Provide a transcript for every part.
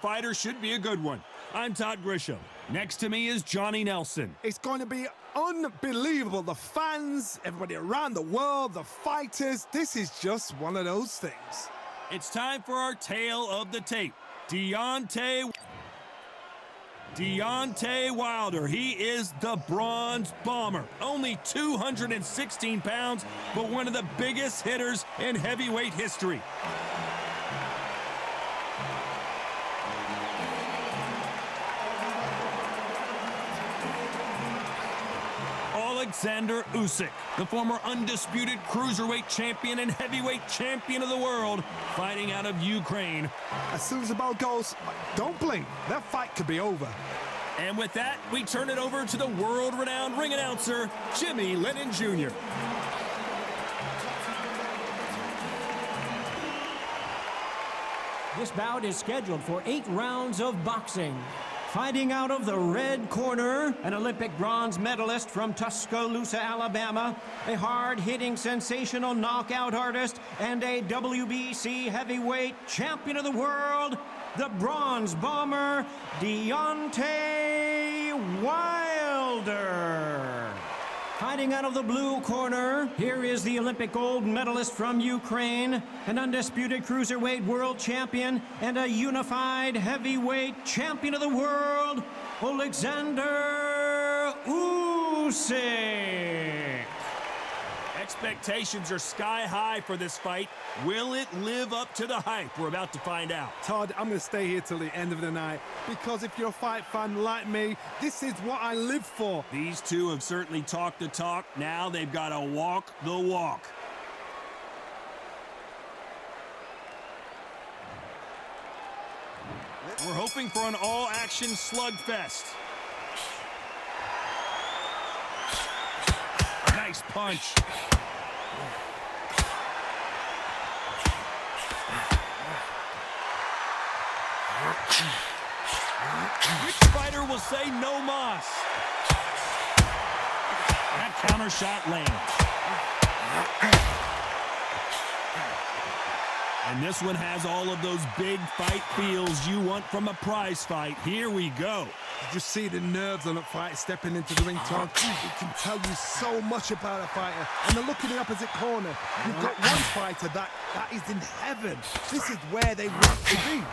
Fighter should be a good one. I'm Todd Grisham. Next to me is Johnny Nelson. It's going to be unbelievable. The fans, everybody around the world, the fighters. This is just one of those things. It's time for our tale of the tape. Deontay Wilder. He is the Bronze Bomber. Only 216 pounds, but one of the biggest hitters in heavyweight history. Usyk, the former undisputed cruiserweight champion and heavyweight champion of the world, fighting out of Ukraine. As soon as the bell goes, don't blink. That fight could be over. And with that, we turn it over to the world-renowned ring announcer, Jimmy Lennon Jr. This bout is scheduled for 8 rounds of boxing. Fighting out of the red corner, an Olympic bronze medalist from Tuscaloosa, Alabama, a hard-hitting, sensational knockout artist, and a WBC heavyweight champion of the world, the Bronze Bomber, Deontay Wilder. Fighting out of the blue corner, here is the Olympic gold medalist from Ukraine, an undisputed cruiserweight world champion, and a unified heavyweight champion of the world, Alexander Usyk. Expectations are sky high for this fight. Will it live up to the hype? We're about to find out. Todd, I'm going to stay here till the end of the night because if you're a fight fan like me, this is what I live for. These two have certainly talked the talk. Now they've got to walk the walk. We're hoping for an all-action slugfest. Nice punch. Which fighter will say no mas? That counter shot lands. And this one has all of those big fight feels you want from a prize fight. Here we go. You just see the nerves on a fight stepping into the ring, Todd. It can tell you so much about a fighter. And then look in the opposite corner. You've got one fighter that is in heaven. This is where they want to be.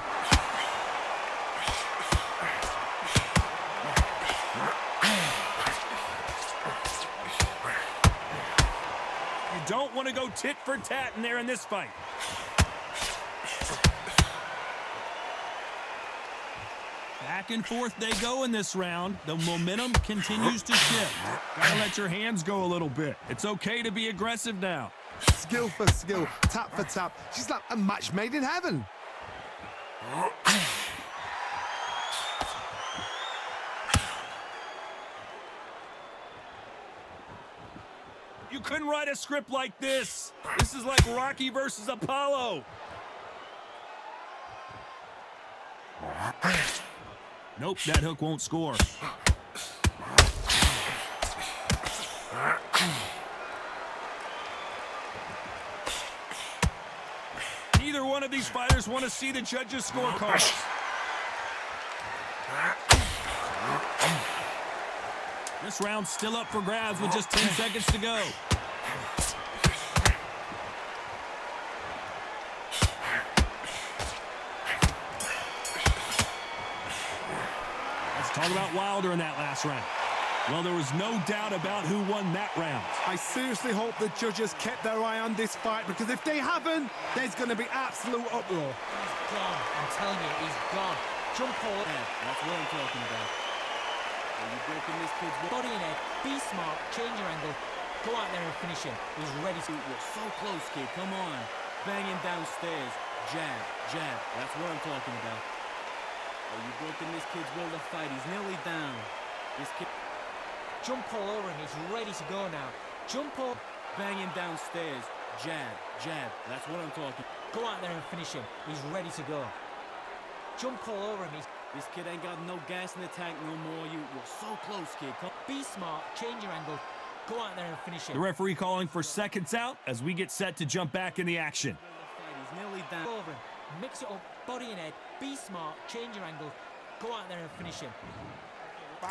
You don't want to go tit for tat in there in this fight. Back and forth they go in this round. The momentum continues to shift. Gotta let your hands go a little bit. It's okay to be aggressive now. Skill for skill, tap for tap. She's like a match made in heaven. You couldn't write a script like this. This is like Rocky versus Apollo. Nope, that hook won't score. Neither one of these fighters want to see the judges' scorecards. This round's still up for grabs with just 10 seconds to go. Talk about Wilder in that last round. Well, there was no doubt about who won that round. I seriously hope the judges kept their eye on this fight because if they haven't, there's going to be absolute uproar. He's gone. I'm telling you, he's gone. Jump forward. That's what I'm talking about. Are you broken this kid's body in head. Be smart. Change your angle. Go out there and finish him. He's ready to. You're so close, kid. Come on. Banging downstairs. Jab, jab. That's what I'm talking about. Are you broken this kid's will to fight? He's nearly down. This kid. Jump all over him. He's ready to go now. Jump all. Banging downstairs. Jab, jab. That's what I'm talking. Go out there and finish him. He's ready to go. Jump all over him. This kid ain't got no gas in the tank no more. You're so close, kid. Come. Be smart. Change your angle. Go out there and finish him. The referee calling for seconds out as we get set to jump back in the action. He's nearly down. Over him. Mix it up, body and head, be smart, change your angle, go out there and finish him.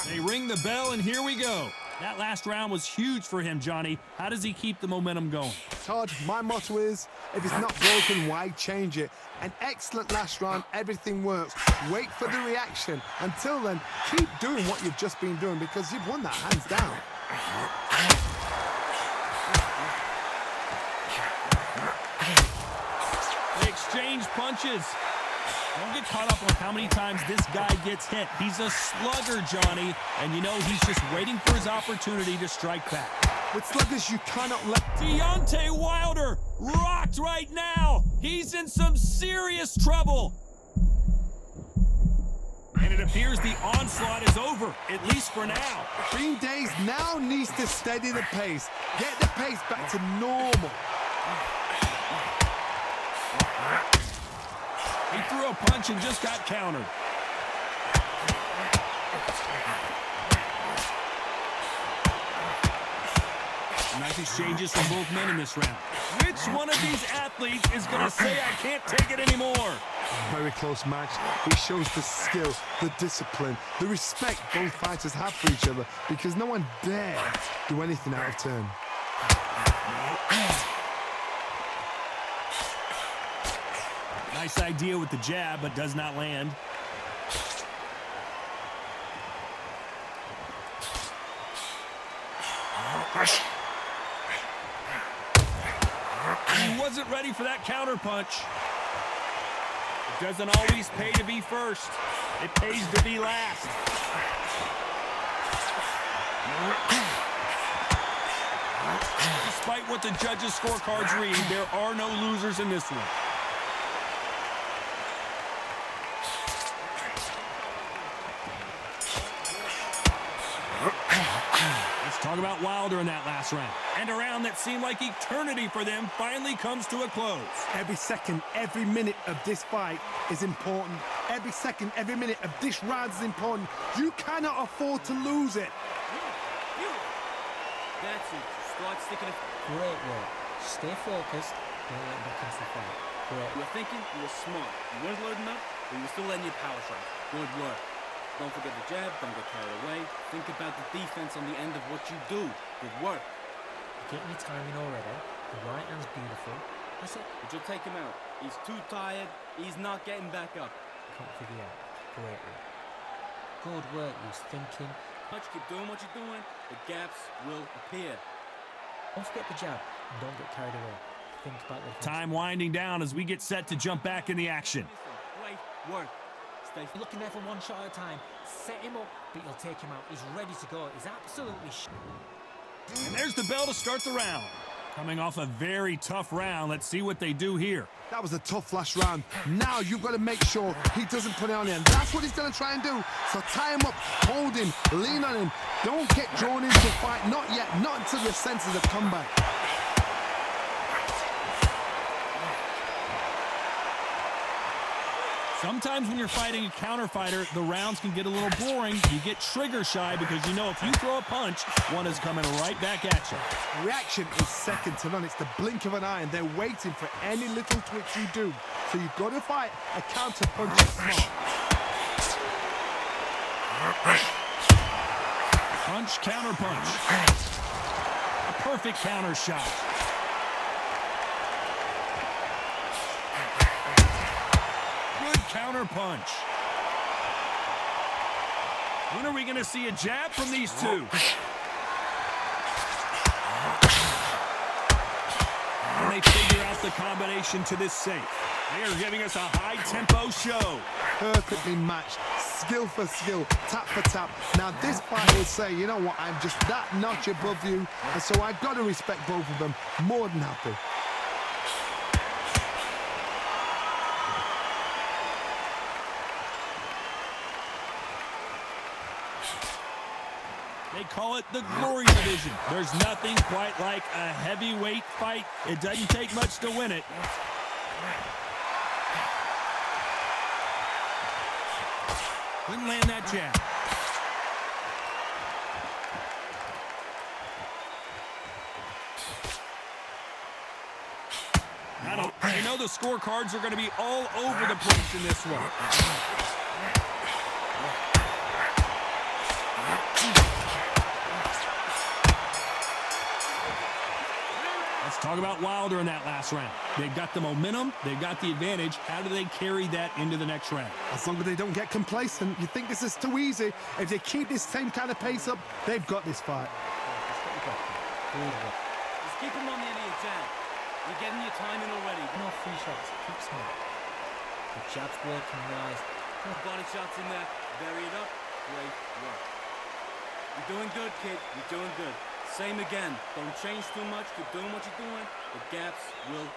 They ring the bell, and here we go. That last round was huge for him, Johnny. How does he keep the momentum going? Todd, my motto is, if it's not broken, why change it? An excellent last round, everything works. Wait for the reaction. Until then, keep doing what you've just been doing because you've won that hands down. They exchange punches. Don't get caught up on how many times this guy gets hit. He's a slugger, Johnny, and you know he's just waiting for his opportunity to strike back. With sluggers, you cannot let... Deontay Wilder rocked right now. He's in some serious trouble. And it appears the onslaught is over, at least for now. Green Days now needs to steady the pace. Get the pace back to normal. He threw a punch and just got countered. Nice exchanges from both men in this round. Which one of these athletes is going to say, I can't take it anymore? Very close match. It shows the skill, the discipline, the respect both fighters have for each other because no one dare do anything out of turn. Nice idea with the jab, but does not land. He wasn't ready for that counter punch. It doesn't always pay to be first. It pays to be last. Despite what the judges' scorecards read, there are no losers in this one. Let's talk about Wilder in that last round. And a round that seemed like eternity for them finally comes to a close. Every second, every minute of this fight is important. Every second, every minute of this round is important. You cannot afford to lose it. That's it. Start sticking it. Great work. Stay focused, don't let back into the fight. Great. You were thinking, you were smart. You weren't loading up, but you were still letting your power shine. Good work. Don't forget the jab, don't get carried away. Think about the defense on the end of what you do. Good work. You're getting your timing already. The right hand's beautiful. That's it. But you'll take him out. He's too tired. He's not getting back up. Can't figure out. Great work. Good work, he's thinking. Keep doing what you're doing. The gaps will appear. Don't forget the jab and don't get carried away. Think about the defense. Time winding down as we get set to jump back in the action. Great work. You're looking there for one shot at a time. Set him up, but you'll take him out. He's ready to go. He's absolutely And there's the bell to start the round. Coming off a very tough round, let's see what they do here. That was a tough last round. Now you've got to make sure he doesn't put it on him. That's what he's going to try and do. So tie him up, hold him, lean on him. Don't get drawn into the fight. Not yet. Not until your senses have come back. Sometimes when you're fighting a counter fighter, the rounds can get a little boring. You get trigger shy because you know if you throw a punch, one is coming right back at you. Reaction is second to none. It's the blink of an eye, and they're waiting for any little twitch you do. So you've got to fight a counter punch smart. Punch, counter punch. A perfect counter shot. Good counter punch. When are we going to see a jab from these two? And they figure out the combination to this safe. They are giving us a high-tempo show. Perfectly matched, skill for skill, tap for tap. Now this fight will say, you know what, I'm just that notch above you, and so I've got to respect both of them. More than happy. They call it the Glory Division. There's nothing quite like a heavyweight fight. It doesn't take much to win it. Couldn't land that jab. They know know the scorecards are going to be all over the place in this one. Let's talk about Wilder in that last round. They've got the momentum, they've got the advantage. How do they carry that into the next round? As long as they don't get complacent, you think this is too easy. If they keep this same kind of pace up, they've got this fight. Just keep him on the end of your jab. You're getting your timing already. No free shots. Keep smart. The jab's working nice. Body shots in there. Vary it up. Great work. You're doing good, kid. You're doing good. Same again. Don't change too much. Keep doing what you're doing. The gaps will...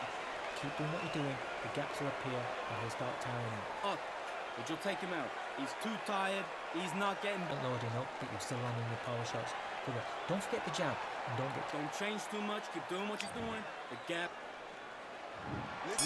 Keep doing what you're doing. The gaps will appear and he'll start tiring out. Up. But you'll take him out. He's too tired. He's not getting... Loading up, but you're still landing your power shots. Good work. Don't forget the jab. And Don't change too much. Keep doing what you're doing. The gap...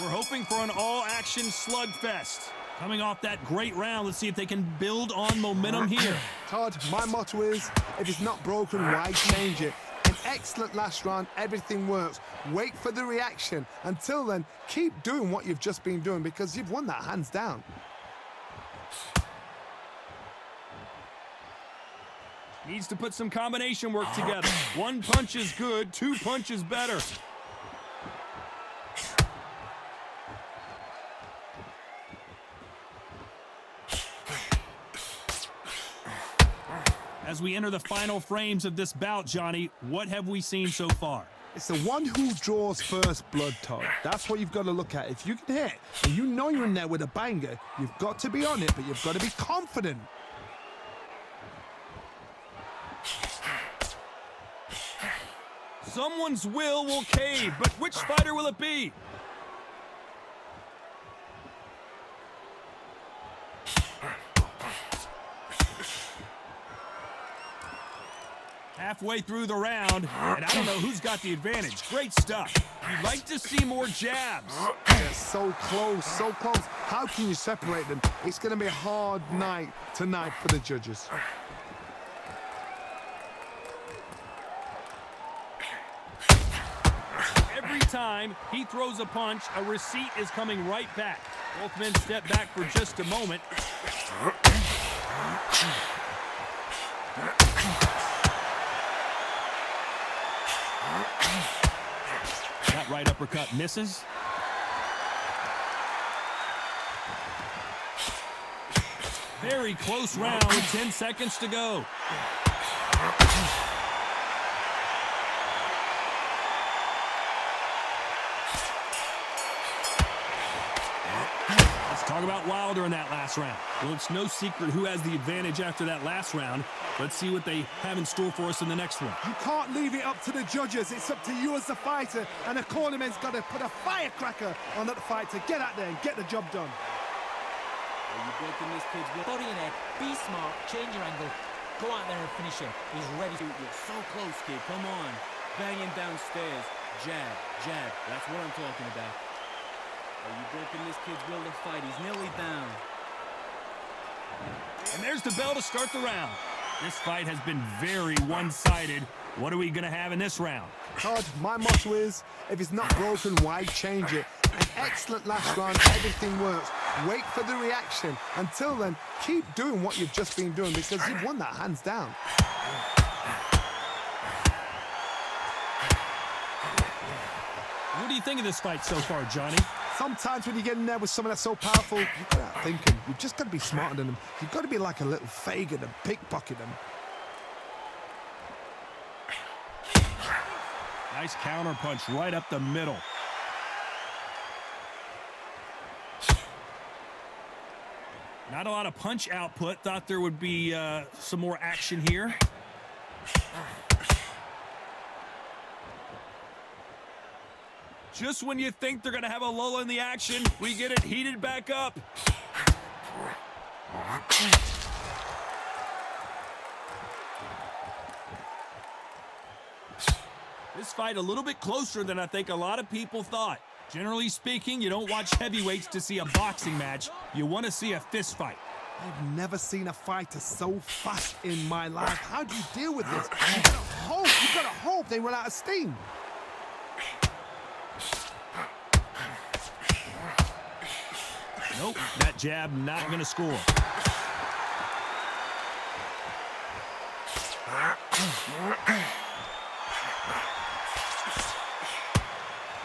We're hoping for an all-action slugfest. Coming off that great round, let's see if they can build on momentum here. Todd, my motto is, if it's not broken, why change it? An excellent last round, everything works. Wait for the reaction. Until then, keep doing what you've just been doing because you've won that hands down. Needs to put some combination work together. One punch is good, two punches better. As we enter the final frames of this bout, Johnny, what have we seen so far? It's the one who draws first blood, Todd. That's what you've got to look at. If you can hit and you know you're in there with a banger, you've got to be on it, but you've got to be confident. Someone's will cave, but which fighter will it be? Halfway through the round, and I don't know who's got the advantage. Great stuff. You'd like to see more jabs. They're so close, so close. How can you separate them? It's going to be a hard night tonight for the judges. Every time he throws a punch, a receipt is coming right back. Both men step back for just a moment. That right uppercut misses. Very close round with 10 seconds to go. Let's talk about Wilder in that last round. Well, it's no secret who has the advantage after that last round. Let's see what they have in store for us in the next one. You can't leave it up to the judges. It's up to you as the fighter, and the cornerman's got to put a firecracker on that fight to get out there and get the job done. Are you breaking this kid's will? Body and head. Be smart. Change your angle. Go out there and finish him. He's ready. You're so close, kid. Come on. Banging downstairs. Jab, jab. That's what I'm talking about. Are you breaking this kid's will to fight? He's nearly down. And there's the bell to start the round. This fight has been very one-sided. What are we going to have in this round? Todd, my motto is, if it's not broken, why change it? An excellent last round, everything works. Wait for the reaction. Until then, keep doing what you've just been doing because you've won that hands down. What do you think of this fight so far, Johnny? Sometimes when you get in there with someone that's so powerful, you've got to outthink him. You've just got to be smarter than them. You've got to be like a little Fagin and pickpocket them. Nice counter punch right up the middle. Not a lot of punch output. Thought there would be some more action here. Just when you think they're going to have a lull in the action, we get it heated back up. This fight a little bit closer than I think a lot of people thought. Generally speaking, you don't watch heavyweights to see a boxing match. You want to see a fist fight. I've never seen a fighter so fast in my life. How do you deal with this? You've got to hope they run out of steam. Nope, that jab not going to score.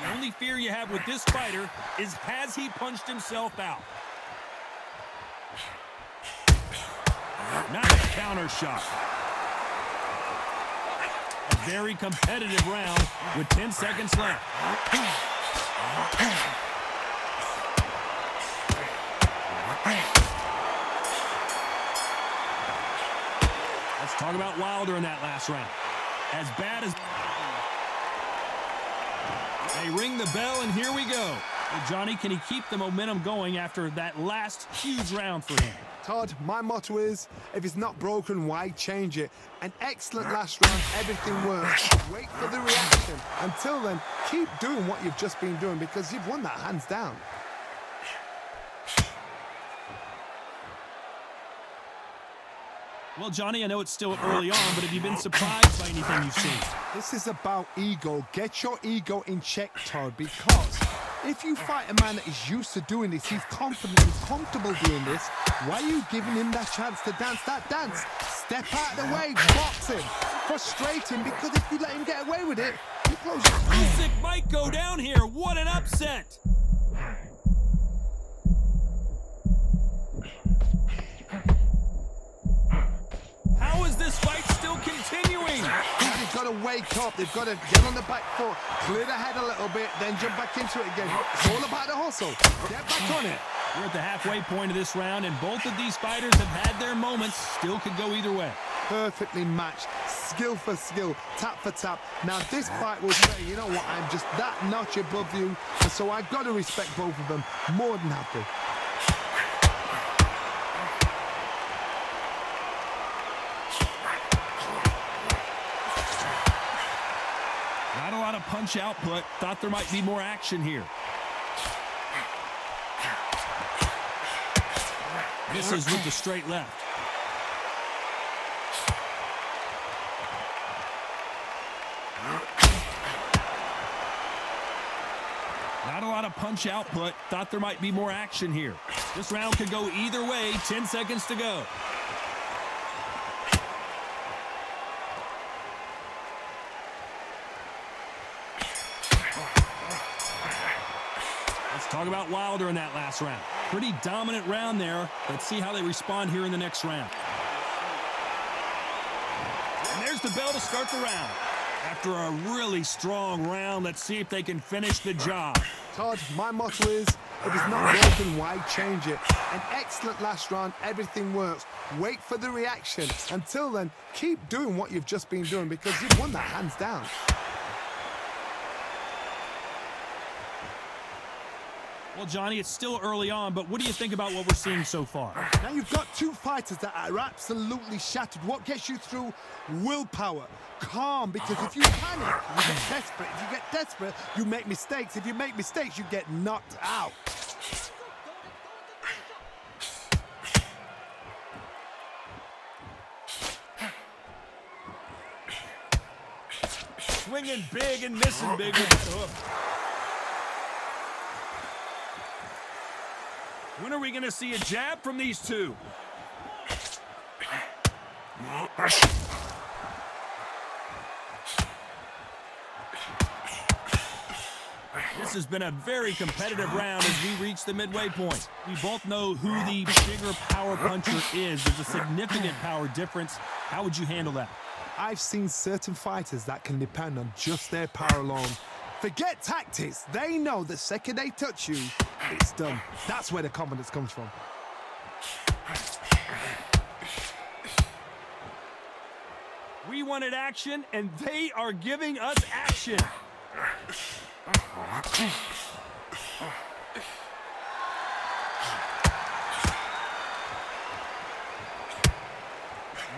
The only fear you have with this fighter is, has he punched himself out? Nice counter shot. A very competitive round with 10 seconds left. Let's talk about Wilder in that last round. As bad as... They ring the bell, and here we go. Well, Johnny, can he keep the momentum going after that last huge round for him? Todd, my motto is, if it's not broken, why change it? An excellent last round, everything works. Wait for the reaction. Until then, keep doing what you've just been doing because you've won that hands down. Well, Johnny, I know it's still early on, but have you been surprised by anything you've seen? This is about ego. Get your ego in check, Todd, because if you fight a man that is used to doing this, he's confident, he's comfortable doing this, why are you giving him that chance to dance that dance? Step out of the way, box him, frustrate him, because if you let him get away with it, you close your eyes. Usyk might go down here. What an upset! How is this fight still continuing? They've got to wake up. They've got to get on the back foot, clear the head a little bit, then jump back into it again. It's all about the hustle. Get back on it. We're at the halfway point of this round, and both of these fighters have had their moments. Still could go either way. Perfectly matched, skill for skill, tap for tap. Now this fight will say, you know what, I'm just that notch above you, and so I've got to respect both of them. More than happy. Not a lot of punch output. Thought there might be more action here. Misses with the straight left. Not a lot of punch output. Thought there might be more action here. This round could go either way. 10 seconds to go. Let's talk about Wilder in that last round. Pretty dominant round there. Let's see how they respond here in the next round. And there's the bell to start the round. After a really strong round, let's see if they can finish the job. Todd, my motto is, if it's not broken, why change it? An excellent last round, everything works. Wait for the reaction. Until then, keep doing what you've just been doing because you've won that hands down. Well, Johnny, it's still early on, but what do you think about what we're seeing so far? Now you've got two fighters that are absolutely shattered. What gets you through? Willpower. Calm, because if you panic, you get desperate. If you get desperate, you make mistakes. If you make mistakes, you get knocked out. Swinging big and missing big with that hook. When are we going to see a jab from these two? This has been a very competitive round as we reach the midway point. We both know who the bigger power puncher is. There's a significant power difference. How would you handle that? I've seen certain fighters that can depend on just their power alone. Forget tactics. They know the second they touch you, it's done. That's where the confidence comes from. We wanted action, and they are giving us action.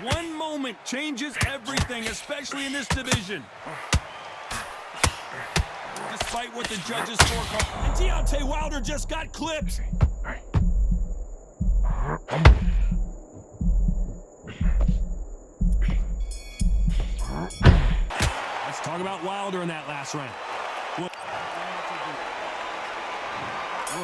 One moment changes everything, especially in this division. Despite what the judges scorecard, and Deontay Wilder just got clipped. Let's talk about Wilder in that last round. We're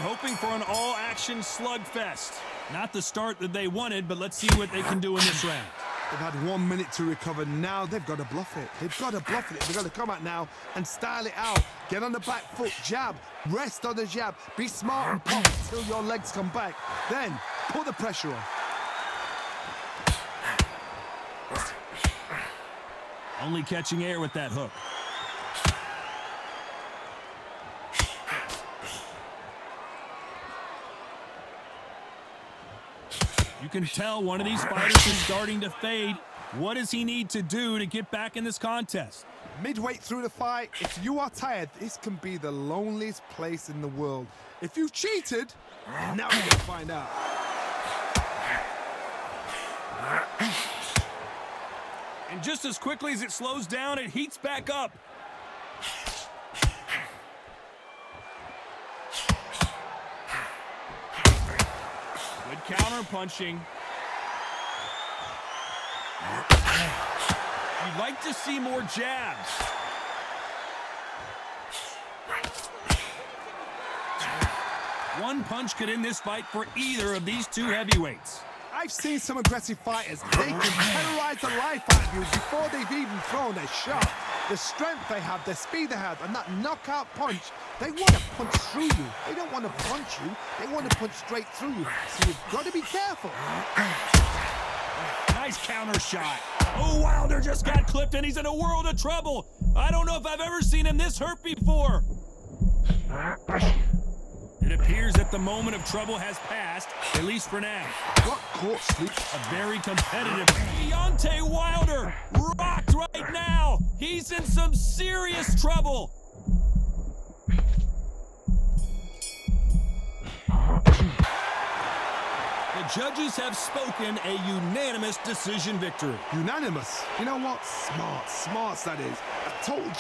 hoping hoping for an all-action slugfest. Not the start that they wanted, but let's see what they can do in this round. They've had 1 minute to recover. Now they've got to bluff it. They've got to bluff it. They've got to come out now and style it out. Get on the back foot, jab, rest on the jab. Be smart and pop until your legs come back. Then put the pressure on. Only catching air with that hook. You can tell one of these fighters is starting to fade. What does he need to do to get back in this contest? Midway through the fight, if you are tired, this can be the loneliest place in the world. If you cheated, now we're going to find out. And just as quickly as it slows down, it heats back up. Good counter punching. You'd like to see more jabs. One punch could end this fight for either of these two heavyweights. I've seen some aggressive fighters. They can terrorize the life out of you before they've even thrown a shot. The strength they have, the speed they have, and that knockout punch, they want to punch through you. They don't want to punch you. They want to punch straight through you. So you've got to be careful. Nice counter shot. Oh, Wilder just got clipped and he's in a world of trouble. I don't know if I've ever seen him this hurt before. It appears that the moment of trouble has passed, at least for now. Got caught sleep. A very competitive Deontay Wilder rocked right now. He's in some serious trouble. The judges have spoken a unanimous decision victory. Unanimous. You know what? Smart. Smarts, that is. I told you.